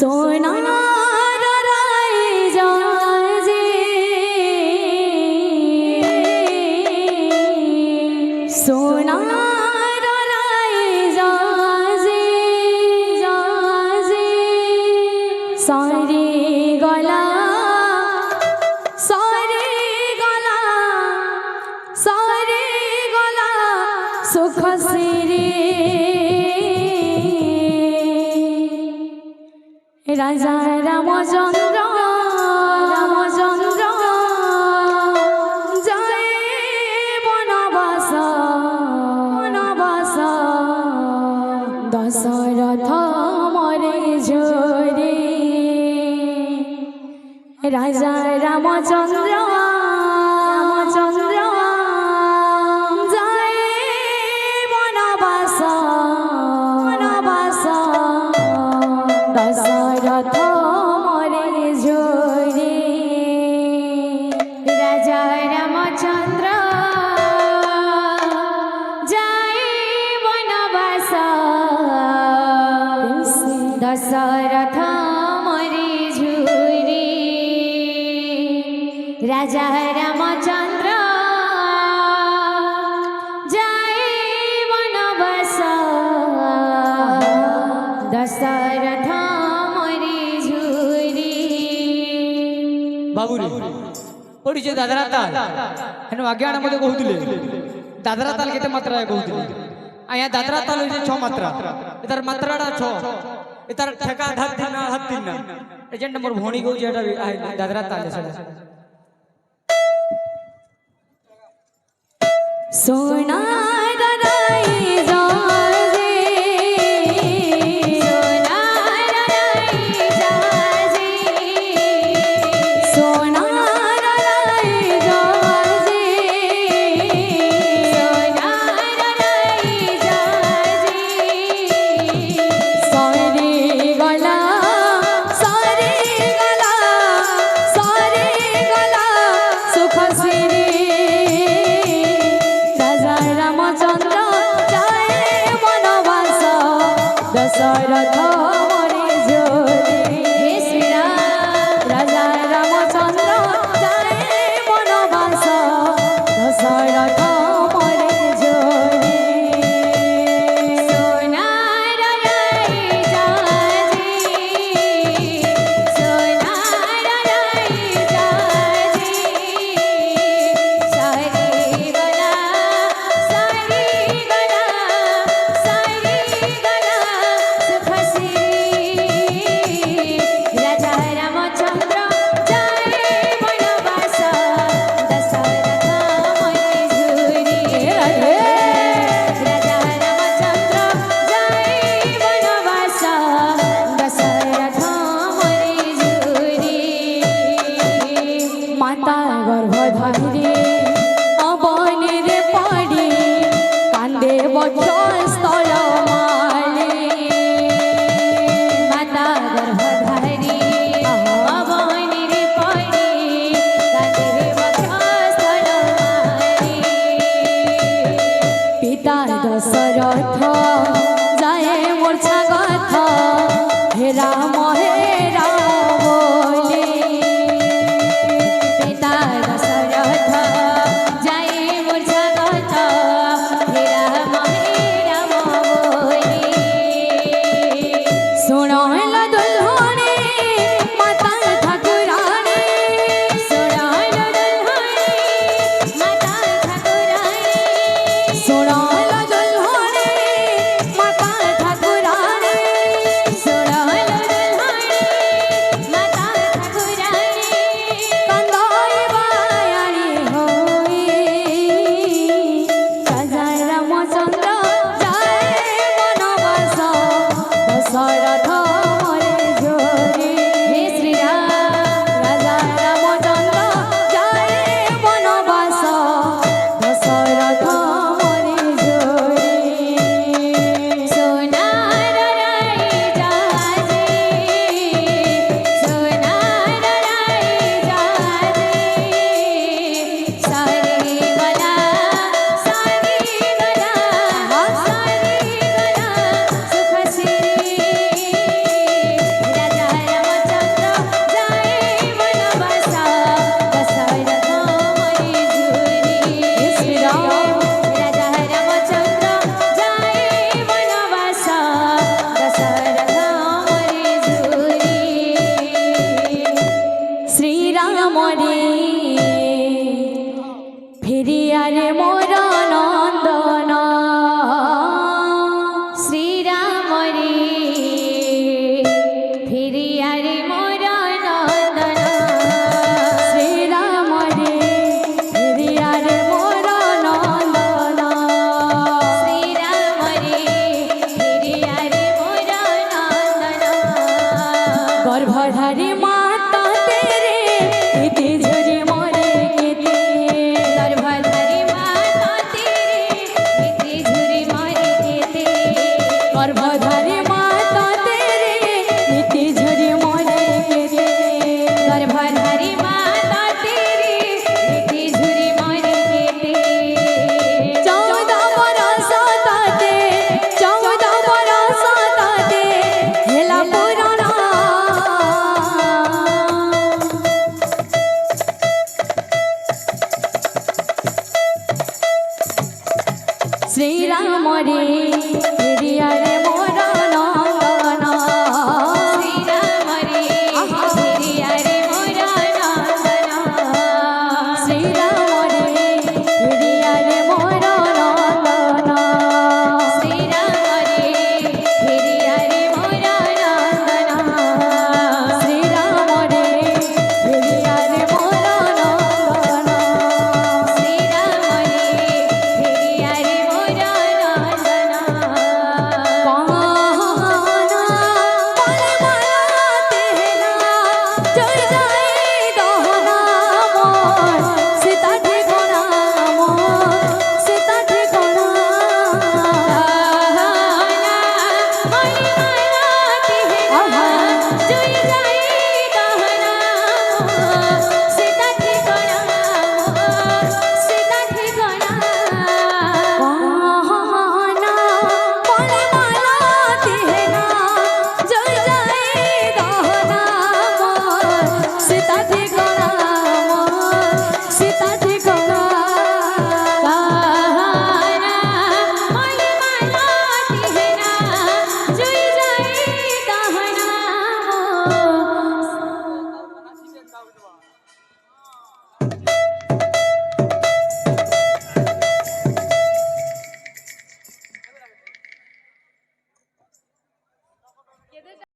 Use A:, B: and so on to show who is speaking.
A: সোনার রাইজাজে সোনার রাইজাজে জাজে সারে গলা সারে গলা সারে গলা সুখ সিরে রাজা রামচন্দ্র রামচন্দ্র জয় বনবাস বনবাস দশরথ মরে ঝরে রাজা রামচন্দ্র রামচন্দ্র জয় বনবাস বনবাস দশরথ মরে ঝরে রাজা রামচন্দ্র জয় বনবাস দশরথ মরে ঝরে রাজা রামচন্দ্র জয় বনবাস দশরথ
B: बाबूरी ओडी जे दादरा ताल हेनो अज्ञान मध्ये कहूतले दादरा ताल केते मात्रा आहे कहूतले आया दादरा ताल जे 6 मात्रा इधर मात्राडा 6 इधर ठका धक दिन हत दिन एजेंट नंबर भोणी गो जेटा आहे दादरा ताल
A: सोनार राइजाजे दशरथ मरे झरे हे श्री राम राजा रामचंद्र जय वनवास दशरथ मरे झरे सोनार राइजाजे सोनार राइजाजे सारे गला सारे गला सारे गला गर्भधारी माता तेरे इति झुरी मोरे केते गर्भधारी माता तेरे इति झुरी मोरे केते गर्भधारी माता तेरे इति झुरी मोरे केते गर्भधारी माता तेरे इति झुरी मोरे केते 14 बरस ताते 14 बरस ताते हेला पुराना श्री राम रे हिरिया रे मोर नंदन श्री राम रे हिरिया रे मोर नंदन श्री राम रे हिरिया रे मोर नंदन श्री राम रे हिरिया रे मोर नंदन श्री राम रे हिरिया रे मोर नंदन श्री राम रे हिरिया रे मोर नंदन